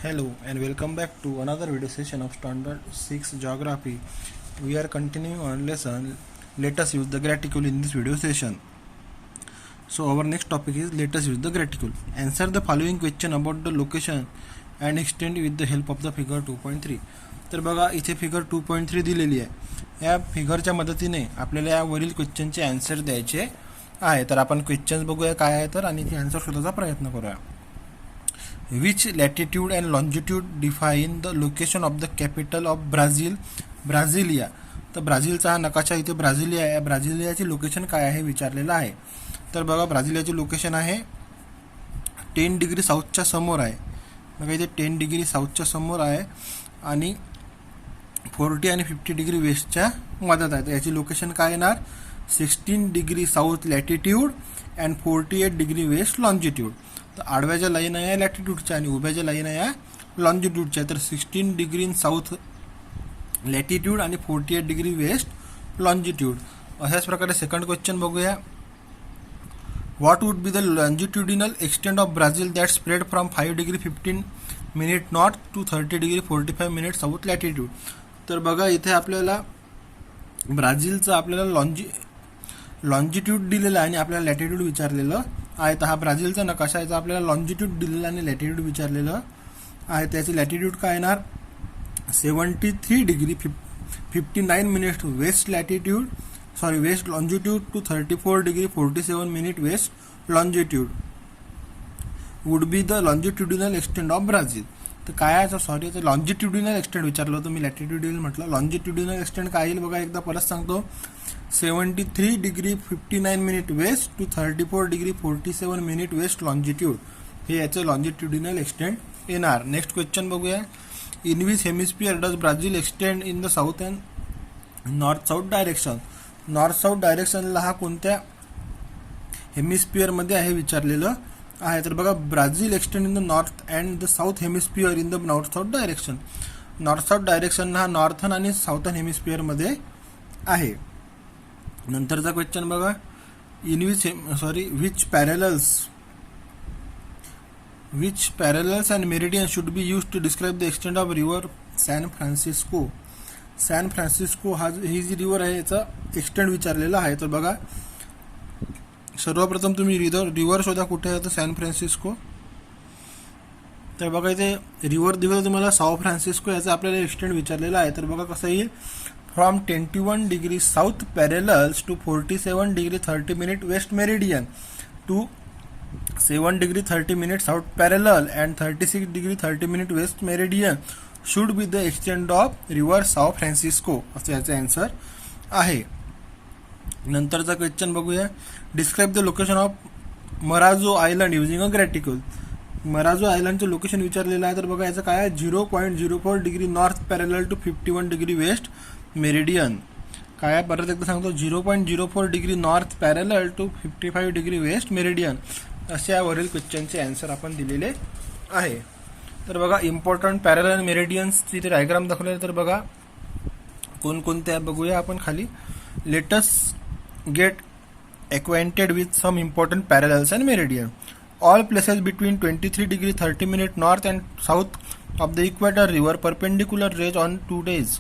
Hello and welcome back to another video session of Standard 6 Geography. We are continuing on lesson Let us use the graticule in this video session. So our next topic is let us use the graticule. Answer the following question about the location and extent with the help of the figure 2.3. तर बघा इथे figure 2.3 दिलेली आहे. या फिगरच्या मदतीने आपल्याला या वरील क्वेश्चनचे आन्सर द्यायचे आहे. तर आपण क्वेश्चन्स बघूया काय आहे तर आणि ते आन्सर शोधायचा प्रयत्न करूया. Which latitude and longitude define the location of the capital of Brazil? Brasilia. तर ब्राझीलचा हा नकाशा इथे ब्राझिलिया आहे. ब्राझिलियाची लोकेशन काय आहे विचारलेलं आहे. तर बघा ब्राझिलियाची लोकेशन आहे 10 डिग्री साऊथच्या समोर आहे. बघा इथे 10 डिग्री साऊथच्या समोर आहे आणि 40 आणि 50 डिग्री वेस्टच्या मध्यात आहे. तर याची लोकेशन काय येणार 16 degree south latitude and 48 degree west longitude. तर आडव्याच्या लाईन आहे लॅटिट्यूडच्या आणि उभ्याच्या लाईन आहे लॉन्जिट्यूडच्या. तर 16 डिग्री इन साऊथ लॅटिट्यूड आणि 48 डिग्री वेस्ट लॉन्जिट्यूड. अशाच प्रकारे सेकंड क्वेश्चन बघूया. What would be the longitudinal extent of Brazil that spread from 5 degree 15 minute north to 30 degree 45 minute south latitude. तर बघा इथे आपल्याला ब्राझीलचं आपल्याला लॉन्जिट्यूड दिलेलं आहे आणि आपल्याला लॅटिट्यूड विचारलेलं आहे. तर हा ब्राझीलचा नकाशा आहे. तर आपल्याला लॉन्जिट्यूड दिलेला आणि लॅटिट्यूड विचारलेलं आहे. त्याची लॅटिट्यूड काय येणार 73 degree 59 minutes west latitude west longitude to 34 degree 47 minute west longitude would be the longitudinal extent of Brazil. तर काय आहे तर लॉन्जिट्युडिनल एक्सटेंट विचारलं होतं मी लॅटिट्युडिनल म्हटलं. लॉन्जिट्युडिनल एक्सटेंट काय येईल बघा एकदा परत सांगतो 73 degree 59 minute west to 34 degree 47 minute west longitude हे याचं लॉन्जिट्युडिनल एक्सटेंट येणार. नेक्स्ट क्वेश्चन बघूया. In which hemisphere does Brazil extend in the south and north south direction. North south डायरेक्शनला हा कोणत्या हेमिस्फियरमध्ये आहे विचारलेलं आहे. तर बघा Brazil extend in the north and the south hemisphere in the north south direction. North south direction हा नॉर्थन आणि साऊथन हेमिस्फियरमध्ये आहे. नंतरचा क्वेश्चन बघा. In which parallels and meridian should be use to describe the extent of river San Francisco. San Francisco ही जी river आहे याचा एक्सटेंट विचारलेला आहे. तर बघा सर्वप्रथम तुम्ही रिव्हर शोधा कुठे आहे तर सॅन फ्रान्सिस्को. तर बघा इथे रिव्हर दिवस तुम्हाला साओ फ्रान्सिस्को याचा आपल्याला एक्सटेंट विचारलेला आहे. तर बघा कसं येईल from 21 degree south parallels to 47 degree 30 minute west meridian to 7 degree 30 minute south parallel and 36 degree 30 minute west meridian should be the extent of river Sao Francisco असं याचं आन्सर आहे. नंतरचा क्वेश्चन बघूया. Describe the location of Marajo island using a graticule. Marajo आयलंडचं location विचारलेलं आहे. तर बघा याचं काय आहे 0.04 degree north parallel to 51 degree west meridian. काय आहे परत एकदा सांगतो 0.04 degree north parallel to 55 degree west meridian असे यावरील क्वेश्चनचे आन्सर आपण दिलेले आहे. तर बघा इम्पॉर्टंट पॅरेलल मेरिडियन्सची इथे डायग्राम दाखवले. तर बघा कोणकोणत्या बघूया आपण खाली. Let's get acquainted with some important parallels and meridian. All places between 23 degree 30 minute north and south of the equator river perpendicular rays on 2 days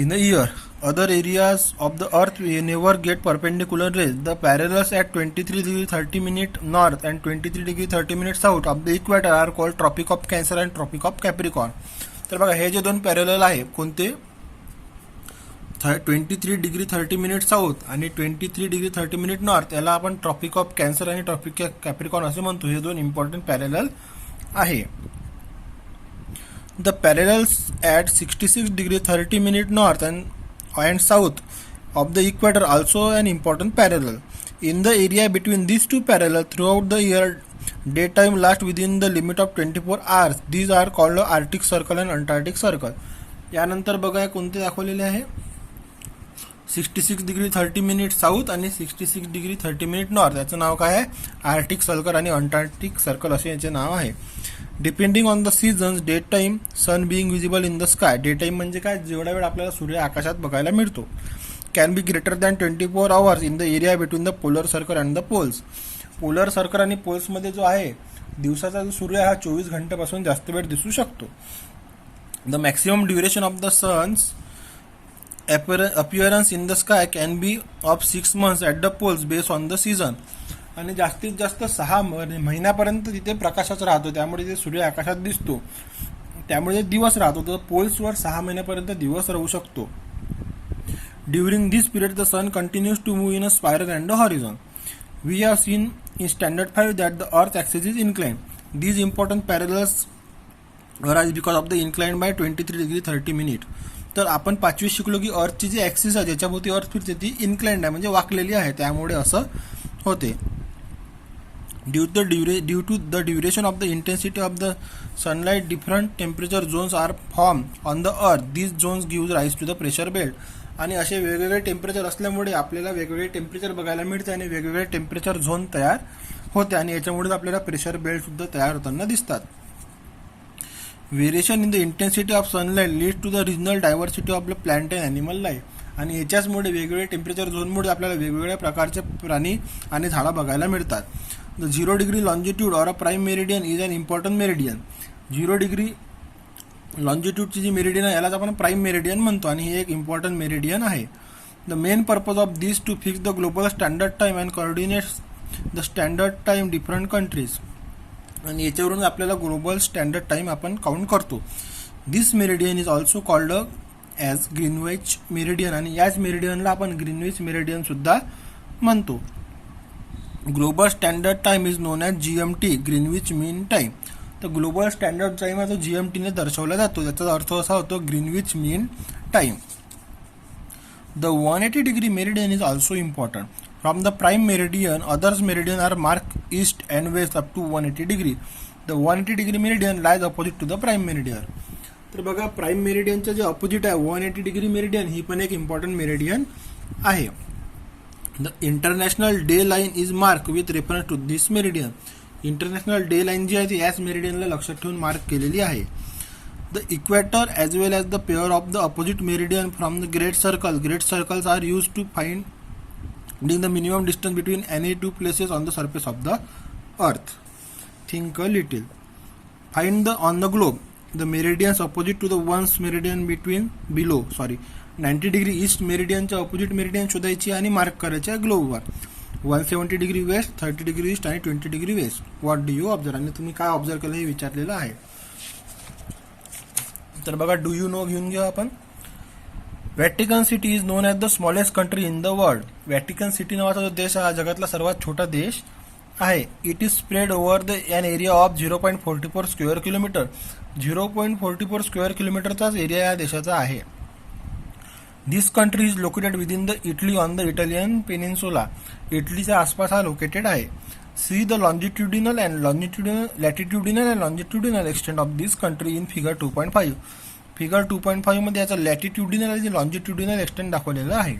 in a year. Other areas of the earth never get perpendicular rays. The parallels at 23 degree 30 minute north and 23 degree 30 minute south of the equator are called Tropic of Cancer and Tropic of Capricorn. तर बघा हे जे दोन parallel आहे कोणते 23 degree 30 minute south आणि 23 degree 30 minute north याला आपण ट्रॉपिक ऑफ कॅन्सर आणि ट्रॉपिक कॅप्रिकॉन असे म्हणतो. हे दोन इम्पॉर्टंट पॅरलल आहे. The parallels at 66 degree 30 minute north and south of the equator also an important parallel. In the area between this two parallel throughout the year day time last within the limit of 24 hours. These are called Arctic Circle and Antarctic Circle. यानंतर बघा कोणते दाखवलेले आहे 66 degree 30 minute south आणि 66 degree 30 minute north याचं नाव काय आहे आर्टिक सर्कल आणि अंटार्क्टिक सर्कल असे याचे नाव आहे. Depending on the seasons day time sun being visible in the sky. Day time म्हणजे काय जेवढा वेळ आपल्याला सूर्य आकाशात बघायला मिळतो. Can be greater than 24 hours in the area between the polar circle and the poles. Polar circle आणि पोल्समध्ये जो आहे दिवसाचा जो सूर्य हा 24 घंट्यापासून जास्त वेळ दिसू शकतो. The maximum duration of the sun's appearance in the sky can be of 6 months at the poles based on the season. आणि जास्तीत जास्त 6 महिन्यापर्यंत तिथे प्रकाशच राहतो, त्यामुळे तिथे सूर्य आकाशात दिसतो, त्यामुळे दिवस राहतो. तर पोल्सवर 6 महिन्यापर्यंत दिवस राहू शकतो. During this period the sun continues to move in a spiral and the horizon. We have seen in standard 5 that the earth axis is inclined. These important parallels arise because of the inclined by 23 degree 30 minute. तर आपण 5वी शिकलो की अर्थची जी axis आहे ज्याच्याभोवती अर्थ फिरते ती inclined आहे, म्हणजे वाकलेली आहे, त्यामुळे असं होते. Due to the duration of the intensity of the sunlight different temperature zones are form on the earth. These zones gives rise to the pressure belt. आणि असे वेगवेगळे टेम्परेचर असल्यामुळे आपल्याला वेगवेगळे टेम्परेचर बघायला मिळते आणि वेगवेगळे टेम्परेचर झोन तयार होते, आणि याच्यामुळे आपल्याला प्रेशर बेल्ट सुद्धा तयार होताना दिसतात. Variation in the intensity of sunlight leads to the regional diversity of the plant and animal life. आणि याच्याचमुळे वेगवेगळे टेम्परेचर झोनमुळे आपल्याला वेगवेगळ्या प्रकारचे प्राणी आणि झाडं बघायला मिळतात. The 0 degree longitude or a prime meridian is an important meridian. 0 degree लॉन्जिट्यूडची जी मेरिडियन आहे यालाच आपण प्राईम मेरिडियन म्हणतो, आणि ही एक इम्पॉर्टंट मेरिडियन आहे. The main purpose of this to fix the global standard time and coordinates the standard time different countries. आणि याच्यावरून आपल्याला ग्लोबल स्टँडर्ड टाईम आपण काउंट करतो. This meridian is also called as Greenwich meridian. आणि याच मेरिडियनला आपण Greenwich meridian सुद्धा म्हणतो. Global standard time is known as GMT, Greenwich mean time. तर ग्लोबल स्टँडर्ड टाईम हा तो GMTने दर्शवला जातो, त्याचा अर्थ असा होतो Greenwich mean time. The 180 degree meridian is also important. From the prime meridian, others meridian are marked east and west up to 180 degree. The 180 degree meridian lies opposite to the prime meridian. तर बघा, prime मेरिडियनचं जे opposite आहे 180 degree meridian, ही पण एक important meridian आहे. The international day line is mark with reference to this meridian. International day line जी आहे ती याच मेरिडियनला लक्षात ठेवून मार्क केलेली आहे. The equator as well as the pair of the opposite meridian from the great circle. Great circles are use to find the minimum distance between any two places on the surface of the earth. Think a little. Find on the globe the meridians opposite to the ones meridian below 90 degree east meridian च्या opposite meridian शोधायची आणि mark करायची आहे ग्लोबवर. 170 degree west, 30 degree east आणि 20 degree west. What do you observe. आणि तुम्ही काय observe केलं हे विचारलेलं आहे. तर बघा, डू यू नो घेऊन घेऊ आपण. Vatican city is known as the smallest country in the world. Vatican city नावाचा जो देश हा जगातला सर्वात छोटा देश आहे. It is spread over the an area of 0.44 square kilometre. 0.44 square किलोमीटरचाच एरिया या देशाचा आहे. This country is located within the Italy on the Italian peninsula. इटलीच्या आसपास हा लोकेटेड आहे. See the longitudinal and latitudinal and longitudinal extent of this country in figure 2.5. Figure 2.5 मध्ये याचा लॅटिट्युडिनल आणि लॉन्जिट्युडिनल एक्सटेंट दाखवलेला आहे.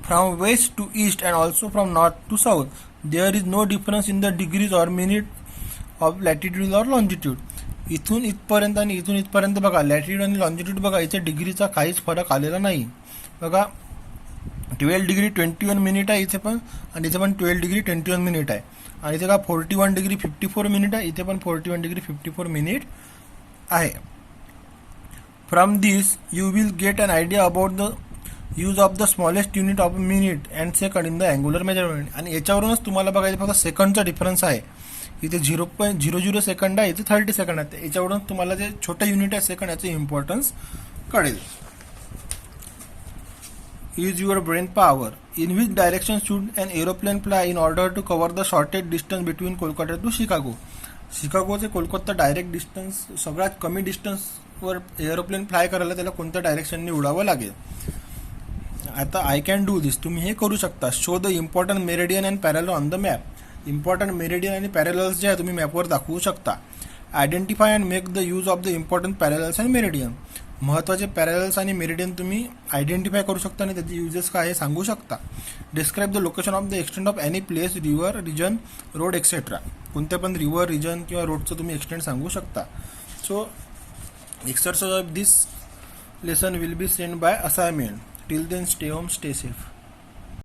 From west to east and also from north to south there is no difference in the degrees or minute of latitude or longitude. इथून इथपर्यंत आणि इथून इथपर्यंत बघा, लॅटिट्यूड आणि लॉन्जिट्यूड बघा, याच्या डिग्रीचा काहीच फरक आलेला नाही. बघा, 12 डिग्री 21 मिनिट आहे इथे पण, आणि इथे पण 12 डिग्री 21 मिनिट आहे. आणि इथे का 41 डिग्री 54 मिनिट आहे, इथे पण 41 डिग्री 54 मिनिट आहे. From this, you will get an idea about the use of the smallest unit of a minute and second in the angular measurement. आणि याच्यावरूनच तुम्हाला बघायचं फक्त सेकंडचा डिफरन्स आहे. इथे 0.00 सेकंड आहे, इथे 30 सेकंड आहे. याच्यावरून तुम्हाला जे छोटं युनिट आहे सेकंड याचे इम्पॉर्टन्स कळेल. Use your brain power. In which direction should an aeroplane fly in order to cover the shortest distance between Kolkata to Chicago. Chicago ते कोलकाता डायरेक्ट डिस्टन्स, सगळ्यात कमी डिस्टन्सवर एरोप्लेन फ्लाय करायला त्याला कोणत्या डायरेक्शनने उडावं लागेल. आता आय कॅन डू दिस, तुम्ही हे करू शकता. Show the important meridian and parallel on the map. Important meridian आणि पॅरल्स जे आहे तुम्ही मॅपवर दाखवू शकता. Identify and make the use of the important parallels and meridian. महत्त्वाचे पॅरल्स आणि मेरिडियन तुम्ही आयडेंटिफाय करू शकता आणि त्याचे युजेस काय हे सांगू शकता. Describe the location of the extent of any place, river, region, road etcetera. कोणत्या पण रिव्हर, रिजन किंवा रोडचं तुम्ही एक्सटेंट सांगू शकता. So exercise of this lesson will be sent by assignment. Till then, stay home, stay safe.